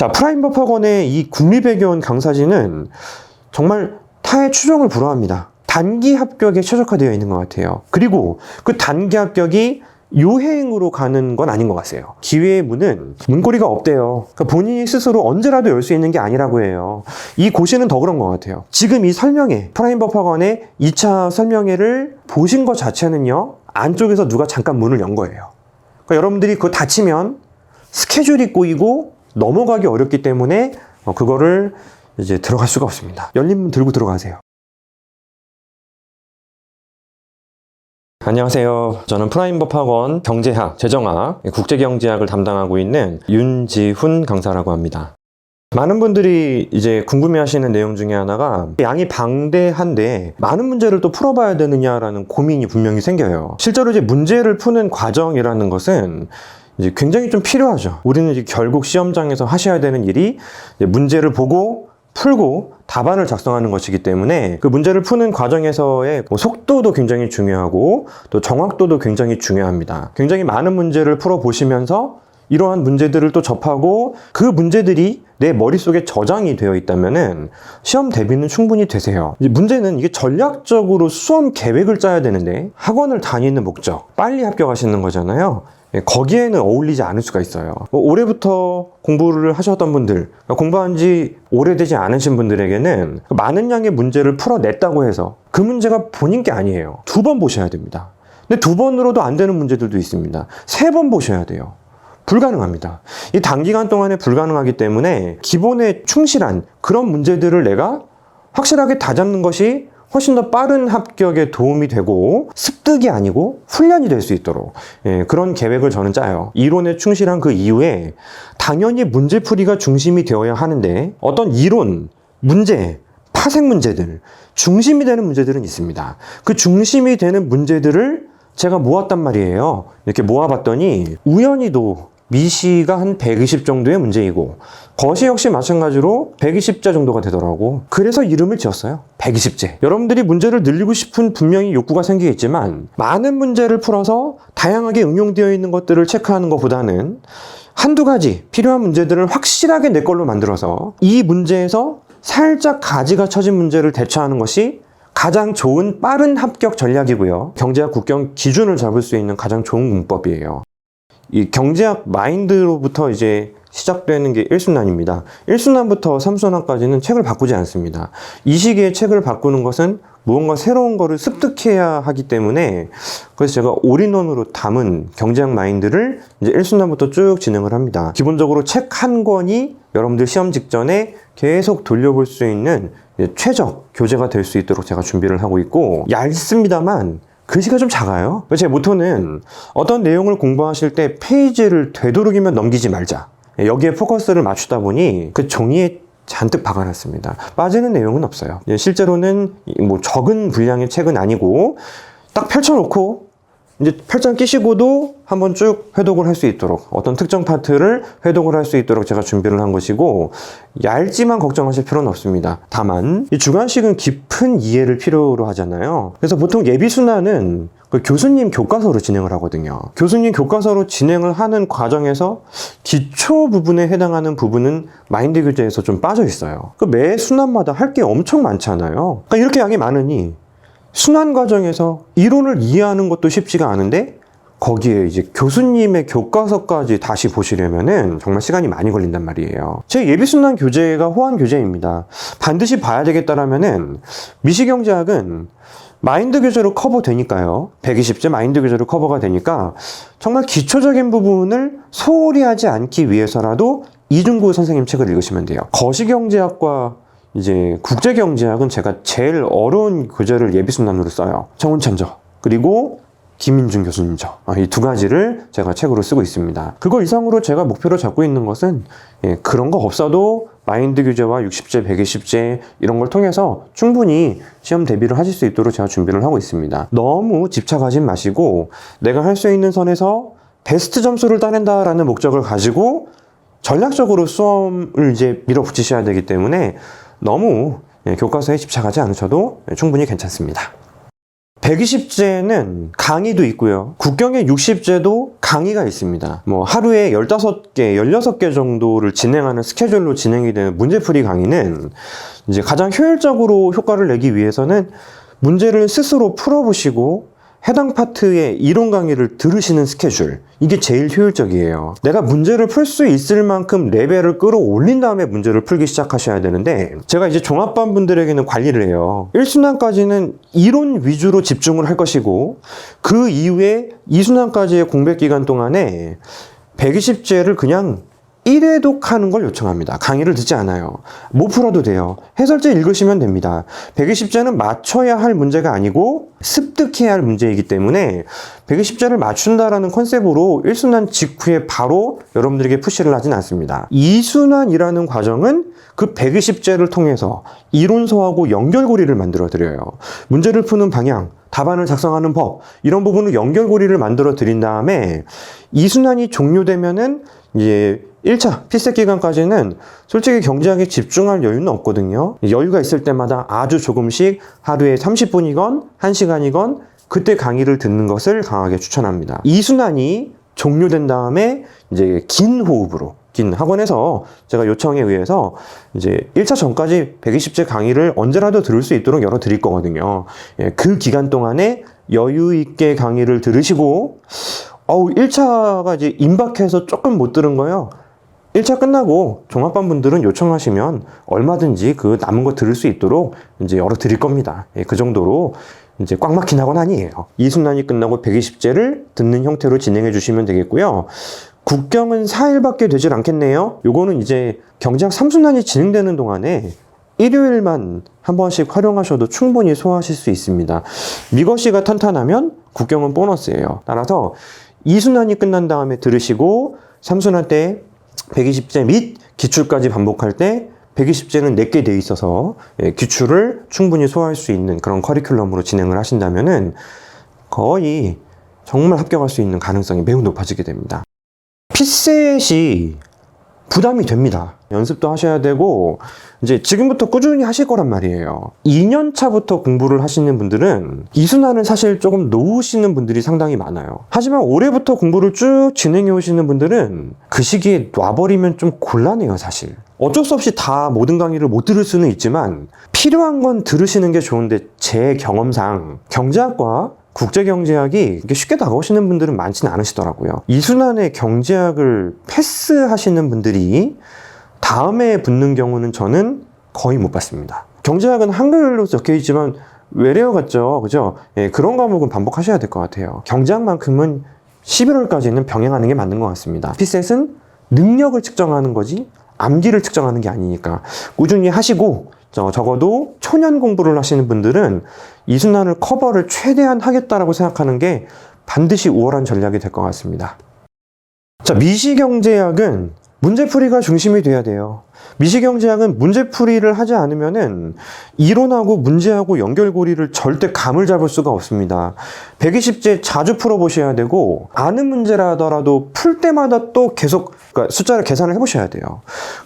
자, 프라임법학원의 이 국립외교원 강사진은 정말 타의 추종을 불허합니다. 단기 합격에 최적화되어 있는 것 같아요. 그리고 그 단기 합격이 요행으로 가는 건 아닌 것 같아요. 기회의 문은 문고리가 없대요. 그러니까 본인이 스스로 언제라도 열 수 있는 게 아니라고 해요. 이 고시는 더 그런 것 같아요. 지금 이 설명회, 프라임법학원의 2차 설명회를 보신 것 자체는요, 안쪽에서 누가 잠깐 문을 연 거예요. 그러니까 여러분들이 그거 닫히면 스케줄이 꼬이고 넘어가기 어렵기 때문에 그거를 이제 들어갈 수가 없습니다. 열린 문 들고 들어가세요. 안녕하세요. 저는 프라임법학원 경제학, 재정학, 국제경제학을 담당하고 있는 윤지훈 강사라고 합니다. 많은 분들이 이제 궁금해하시는 내용 중에 하나가 양이 방대한데 많은 문제를 또 풀어봐야 되느냐라는 고민이 분명히 생겨요. 실제로 이제 문제를 푸는 과정이라는 것은 이제 굉장히 좀 필요하죠. 우리는 이제 결국 시험장에서 하셔야 되는 일이 이제 문제를 보고 풀고 답안을 작성하는 것이기 때문에 그 문제를 푸는 과정에서의 속도도 굉장히 중요하고 또 정확도도 굉장히 중요합니다. 굉장히 많은 문제를 풀어보시면서 이러한 문제들을 또 접하고 그 문제들이 내 머릿속에 저장이 되어 있다면은 시험 대비는 충분히 되세요. 이제 문제는 이게 전략적으로 수험 계획을 짜야 되는데 학원을 다니는 목적, 빨리 합격하시는 거잖아요. 거기에는 어울리지 않을 수가 있어요. 올해부터 공부를 하셨던 분들, 공부한 지 오래되지 않으신 분들에게는 많은 양의 문제를 풀어냈다고 해서 그 문제가 본인 게 아니에요. 2번 보셔야 됩니다. 근데 2번으로도 안 되는 문제들도 있습니다. 3번 보셔야 돼요. 불가능합니다. 이 단기간 동안에 불가능하기 때문에 기본에 충실한 그런 문제들을 내가 확실하게 다잡는 것이 훨씬 더 빠른 합격에 도움이 되고 습득이 아니고 훈련이 될 수 있도록 그런 계획을 저는 짜요. 이론에 충실한 그 이후에 당연히 문제풀이가 중심이 되어야 하는데 어떤 이론, 문제, 파생 문제들, 중심이 되는 문제들은 있습니다. 그 중심이 되는 문제들을 제가 모았단 말이에요. 이렇게 모아봤더니 우연히도 미시가 한 120 정도의 문제이고 거시 역시 마찬가지로 120자 정도가 되더라고. 그래서 이름을 지었어요. 120제. 여러분들이 문제를 늘리고 싶은 분명히 욕구가 생기겠지만 많은 문제를 풀어서 다양하게 응용되어 있는 것들을 체크하는 것보다는 한두 가지 필요한 문제들을 확실하게 내 걸로 만들어서 이 문제에서 살짝 가지가 처진 문제를 대처하는 것이 가장 좋은 빠른 합격 전략이고요. 경제학 국경 기준을 잡을 수 있는 가장 좋은 문법이에요. 이 경제학 마인드로부터 이제 시작되는 게 1순환입니다. 1순환부터 3순환까지는 책을 바꾸지 않습니다. 이 시기에 책을 바꾸는 것은 무언가 새로운 거를 습득해야 하기 때문에 그래서 제가 올인원으로 담은 경제학 마인드를 이제 1순환부터 쭉 진행을 합니다. 기본적으로 책 한 권이 여러분들 시험 직전에 계속 돌려볼 수 있는 최적 교재가 될 수 있도록 제가 준비를 하고 있고 얇습니다만 글씨가 좀 작아요. 제 모토는 어떤 내용을 공부하실 때 페이지를 되도록이면 넘기지 말자. 여기에 포커스를 맞추다 보니 그 종이에 잔뜩 박아놨습니다. 빠지는 내용은 없어요. 실제로는 뭐 적은 분량의 책은 아니고 딱 펼쳐놓고 이제 팔짱 끼시고도 한번 쭉 회독을 할 수 있도록 어떤 특정 파트를 회독을 할 수 있도록 제가 준비를 한 것이고 얇지만 걱정하실 필요는 없습니다. 다만 이 주관식은 깊은 이해를 필요로 하잖아요. 그래서 보통 예비순환은 그 교수님 교과서로 진행을 하거든요. 교수님 교과서로 진행을 하는 과정에서 기초 부분에 해당하는 부분은 마인드 교재에서 좀 빠져 있어요. 그 매 순환마다 할 게 엄청 많잖아요. 그러니까 이렇게 양이 많으니 순환 과정에서 이론을 이해하는 것도 쉽지가 않은데 거기에 이제 교수님의 교과서까지 다시 보시려면은 정말 시간이 많이 걸린단 말이에요. 제 예비순환 교재가 호환 교재입니다. 반드시 봐야 되겠다라면은 미시경제학은 마인드 교재로 커버되니까요. 120제 마인드 교재로 커버가 되니까 정말 기초적인 부분을 소홀히 하지 않기 위해서라도 이중구 선생님 책을 읽으시면 돼요. 거시경제학과 이제 국제경제학은 제가 제일 어려운 교재를 예비순환으로 써요. 정은찬저 그리고 김인중 교수님저 이 2가지를 제가 책으로 쓰고 있습니다. 그거 이상으로 제가 목표로 잡고 있는 것은 그런 거 없어도 마인드 교재와 60제, 120제 이런 걸 통해서 충분히 시험 대비를 하실 수 있도록 제가 준비를 하고 있습니다. 너무 집착하지 마시고 내가 할 수 있는 선에서 베스트 점수를 따낸다라는 목적을 가지고 전략적으로 수험을 이제 밀어붙이셔야 되기 때문에 너무 교과서에 집착하지 않으셔도 충분히 괜찮습니다. 120제는 강의도 있고요. 국경의 60제도 강의가 있습니다. 뭐 하루에 15개, 16개 정도를 진행하는 스케줄로 진행이 되는 문제풀이 강의는 이제 가장 효율적으로 효과를 내기 위해서는 문제를 스스로 풀어보시고 해당 파트의 이론 강의를 들으시는 스케줄, 이게 제일 효율적이에요. 내가 문제를 풀 수 있을 만큼 레벨을 끌어올린 다음에 문제를 풀기 시작하셔야 되는데, 제가 이제 종합반 분들에게는 관리를 해요. 1순환까지는 이론 위주로 집중을 할 것이고, 그 이후에 2순환까지의 공백 기간 동안에 120제를 그냥 1회독 하는 걸 요청합니다. 강의를 듣지 않아요. 못 풀어도 돼요. 해설지 읽으시면 됩니다. 120제는 맞춰야 할 문제가 아니고 습득해야 할 문제이기 때문에 120제를 맞춘다라는 컨셉으로 1순환 직후에 바로 여러분들에게 푸시를 하진 않습니다. 2순환이라는 과정은 그 120제를 통해서 이론서하고 연결고리를 만들어 드려요. 문제를 푸는 방향, 답안을 작성하는 법, 이런 부분을 연결고리를 만들어 드린 다음에 2순환이 종료되면은 이제 1차 필세 기간까지는 솔직히 경제학에 집중할 여유는 없거든요. 여유가 있을 때마다 아주 조금씩 하루에 30분이건 1시간이건 그때 강의를 듣는 것을 강하게 추천합니다. 2순환이 종료된 다음에 이제 긴 호흡으로, 긴 학원에서 제가 요청에 의해서 이제 1차 전까지 120제 강의를 언제라도 들을 수 있도록 열어 드릴 거거든요. 그 기간 동안에 여유 있게 강의를 들으시고 1차가 이제 임박해서 조금 못 들은 거예요. 1차 끝나고 종합반 분들은 요청하시면 얼마든지 그 남은 거 들을 수 있도록 이제 열어 드릴 겁니다. 그 정도로 이제 꽉 막힌 학원 아니에요. 2순환이 끝나고 120제를 듣는 형태로 진행해 주시면 되겠고요. 국경은 4일밖에 되질 않겠네요. 요거는 이제 경제학 3순환이 진행되는 동안에 일요일만 한 번씩 활용하셔도 충분히 소화하실 수 있습니다. 미거시가 탄탄하면 국경은 보너스예요. 따라서 2순환이 끝난 다음에 들으시고 3순환 때 120제 및 기출까지 반복할 때 120제는 4개 돼 있어서 기출을 충분히 소화할 수 있는 그런 커리큘럼으로 진행을 하신다면은 거의 정말 합격할 수 있는 가능성이 매우 높아지게 됩니다. 피셋이 부담이 됩니다. 연습도 하셔야 되고 이제 지금부터 꾸준히 하실 거란 말이에요. 2년 차부터 공부를 하시는 분들은 2순환을 사실 조금 놓으시는 분들이 상당히 많아요. 하지만 올해부터 공부를 쭉 진행해 오시는 분들은 그 시기에 놔버리면 좀 곤란해요, 사실. 어쩔 수 없이 다 모든 강의를 못 들을 수는 있지만 필요한 건 들으시는 게 좋은데, 제 경험상 경제학과 국제경제학이 이렇게 쉽게 다가오시는 분들은 많지는 않으시더라고요. 2순환의 경제학을 패스하시는 분들이 다음에 붙는 경우는 저는 거의 못 봤습니다. 경제학은 한글로 적혀 있지만 외래어 같죠, 그죠? 그런 과목은 반복하셔야 될 것 같아요. 경제학만큼은 11월까지는 병행하는 게 맞는 것 같습니다. 피셋은 능력을 측정하는 거지 암기를 측정하는 게 아니니까 꾸준히 하시고, 적어도 초년 공부를 하시는 분들은 2순환을 커버를 최대한 하겠다라고 생각하는 게 반드시 우월한 전략이 될 것 같습니다. 자, 미시경제학은 문제풀이가 중심이 돼야 돼요. 미시경제학은 문제풀이를 하지 않으면은 이론하고 문제하고 연결고리를 절대 감을 잡을 수가 없습니다. 120제 자주 풀어보셔야 되고, 아는 문제라 하더라도 풀 때마다 또 계속 숫자를 계산을 해보셔야 돼요.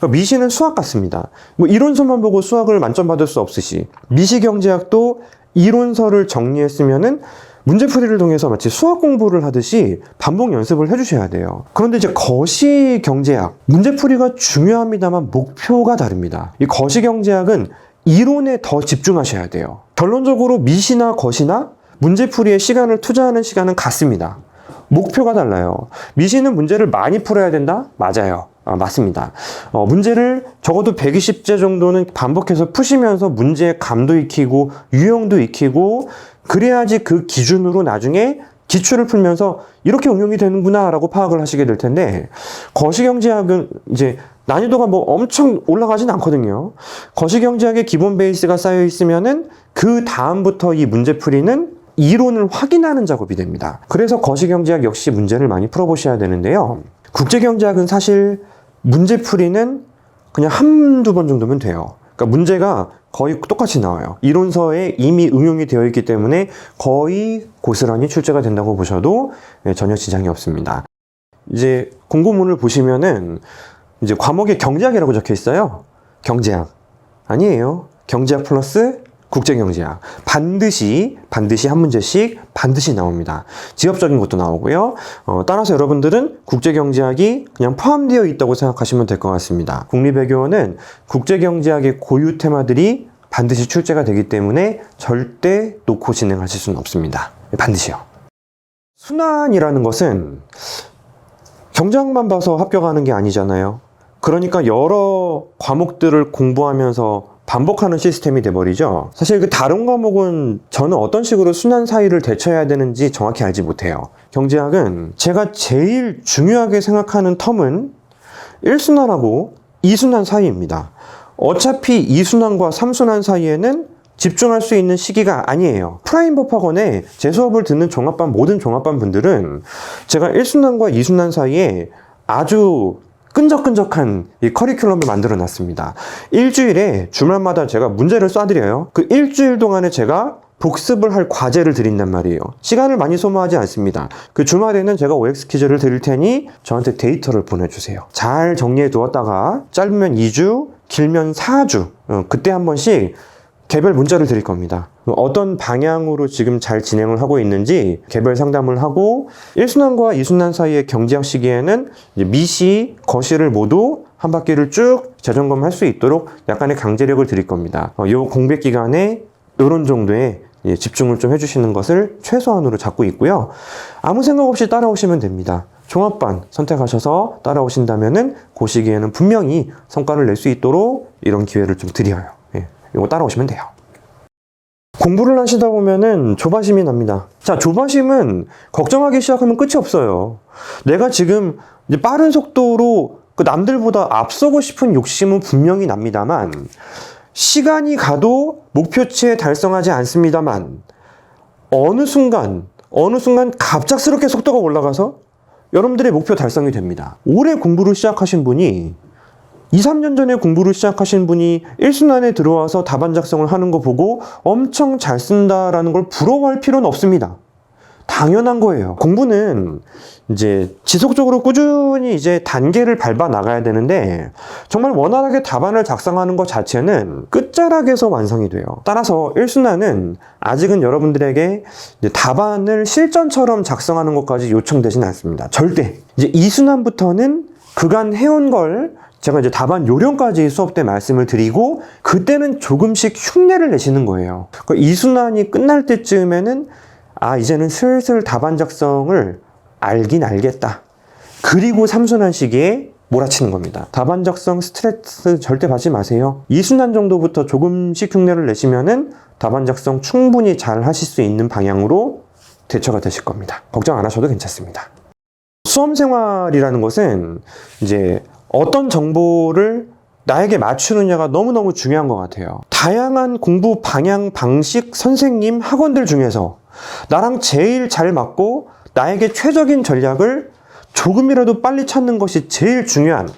미시는 수학 같습니다. 뭐 이론서만 보고 수학을 만점 받을 수 없으시, 미시경제학도 이론서를 정리했으면은 문제풀이를 통해서 마치 수학 공부를 하듯이 반복 연습을 해주셔야 돼요. 그런데 이제 거시경제학, 문제풀이가 중요합니다만 목표가 다릅니다. 이 거시경제학은 이론에 더 집중하셔야 돼요. 결론적으로 미시나 거시나 문제풀이에 시간을 투자하는 시간은 같습니다. 목표가 달라요. 미시는 문제를 많이 풀어야 된다? 맞아요. 맞습니다. 문제를 적어도 120제 정도는 반복해서 푸시면서 문제의 감도 익히고 유형도 익히고, 그래야지 그 기준으로 나중에 기출을 풀면서 이렇게 응용이 되는구나 라고 파악을 하시게 될 텐데, 거시경제학은 이제 난이도가 뭐 엄청 올라가진 않거든요. 거시경제학의 기본 베이스가 쌓여 있으면은 그 다음부터 이 문제풀이는 이론을 확인하는 작업이 됩니다. 그래서 거시경제학 역시 문제를 많이 풀어보셔야 되는데요. 국제경제학은 사실 문제풀이는 그냥 한두 번 정도면 돼요. 그러니까 문제가 거의 똑같이 나와요. 이론서에 이미 응용이 되어 있기 때문에 거의 고스란히 출제가 된다고 보셔도 전혀 지장이 없습니다. 이제 공고문을 보시면은 이제 과목에 경제학이라고 적혀 있어요. 경제학. 아니에요. 경제학 플러스 국제경제학. 반드시 한 문제씩 반드시 나옵니다. 지엽적인 것도 나오고요. 따라서 여러분들은 국제경제학이 그냥 포함되어 있다고 생각하시면 될 것 같습니다. 국립외교원은 국제경제학의 고유 테마들이 반드시 출제가 되기 때문에 절대 놓고 진행하실 수는 없습니다. 반드시요. 순환이라는 것은 경제학만 봐서 합격하는 게 아니잖아요. 그러니까 여러 과목들을 공부하면서 반복하는 시스템이 돼버리죠. 사실 그 다른 과목은 저는 어떤 식으로 순환 사이를 대처해야 되는지 정확히 알지 못해요. 경제학은 제가 제일 중요하게 생각하는 텀은 1순환하고 2순환 사이입니다. 어차피 2순환과 3순환 사이에는 집중할 수 있는 시기가 아니에요. 프라임 법학원에 제 수업을 듣는 모든 종합반 분들은 제가 1순환과 2순환 사이에 아주 끈적끈적한 이 커리큘럼을 만들어 놨습니다. 일주일에 주말마다 제가 문제를 쏴드려요. 그 일주일 동안에 제가 복습을 할 과제를 드린단 말이에요. 시간을 많이 소모하지 않습니다. 그 주말에는 제가 OX 퀴즈를 드릴 테니 저한테 데이터를 보내주세요. 잘 정리해 두었다가 짧으면 2주, 길면 4주 그때 한 번씩 개별 문자를 드릴 겁니다. 어떤 방향으로 지금 잘 진행을 하고 있는지 개별 상담을 하고 1순환과 2순환 사이의 경제학 시기에는 미시, 거시를 모두 한 바퀴를 쭉 재점검할 수 있도록 약간의 강제력을 드릴 겁니다. 이 공백 기간에 이런 정도의 집중을 좀 해주시는 것을 최소한으로 잡고 있고요. 아무 생각 없이 따라오시면 됩니다. 종합반 선택하셔서 따라오신다면은 그 시기에는 분명히 성과를 낼 수 있도록 이런 기회를 좀 드려요. 이거 따라오시면 돼요. 공부를 하시다 보면은 조바심이 납니다. 자, 조바심은 걱정하기 시작하면 끝이 없어요. 내가 지금 이제 빠른 속도로 그 남들보다 앞서고 싶은 욕심은 분명히 납니다만, 시간이 가도 목표치에 달성하지 않습니다만, 어느 순간 갑작스럽게 속도가 올라가서 여러분들의 목표 달성이 됩니다. 올해 공부를 시작하신 분이 2, 3년 전에 공부를 시작하신 분이 1순환에 들어와서 답안 작성을 하는 거 보고 엄청 잘 쓴다라는 걸 부러워할 필요는 없습니다. 당연한 거예요. 공부는 이제 지속적으로 꾸준히 이제 단계를 밟아 나가야 되는데 정말 원활하게 답안을 작성하는 것 자체는 끝자락에서 완성이 돼요. 따라서 1순환은 아직은 여러분들에게 이제 답안을 실전처럼 작성하는 것까지 요청되진 않습니다. 절대. 이제 2순환부터는 그간 해온 걸 제가 이제 답안 요령까지 수업 때 말씀을 드리고 그때는 조금씩 흉내를 내시는 거예요. 그러니까 2순환이 끝날 때쯤에는 이제는 슬슬 답안 작성을 알긴 알겠다. 그리고 3순환 시기에 몰아치는 겁니다. 답안 작성 스트레스 절대 받지 마세요. 2순환 정도부터 조금씩 흉내를 내시면은 답안 작성 충분히 잘 하실 수 있는 방향으로 대처가 되실 겁니다. 걱정 안 하셔도 괜찮습니다. 수험 생활이라는 것은 이제 어떤 정보를 나에게 맞추느냐가 너무너무 중요한 것 같아요. 다양한 공부 방향, 방식, 선생님, 학원들 중에서 나랑 제일 잘 맞고 나에게 최적인 전략을 조금이라도 빨리 찾는 것이 제일 중요한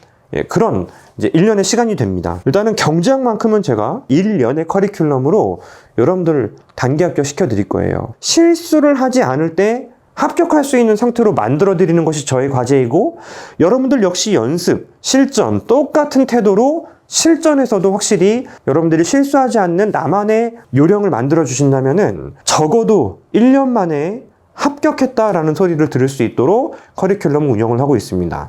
그런 이제 1년의 시간이 됩니다. 일단은 경제학만큼은 제가 1년의 커리큘럼으로 여러분들 단기 합격 시켜드릴 거예요. 실수를 하지 않을 때 합격할 수 있는 상태로 만들어드리는 것이 저의 과제이고 여러분들 역시 연습, 실전 똑같은 태도로 실전에서도 확실히 여러분들이 실수하지 않는 나만의 요령을 만들어 주신다면은 적어도 1년 만에 합격했다라는 소리를 들을 수 있도록 커리큘럼 운영을 하고 있습니다.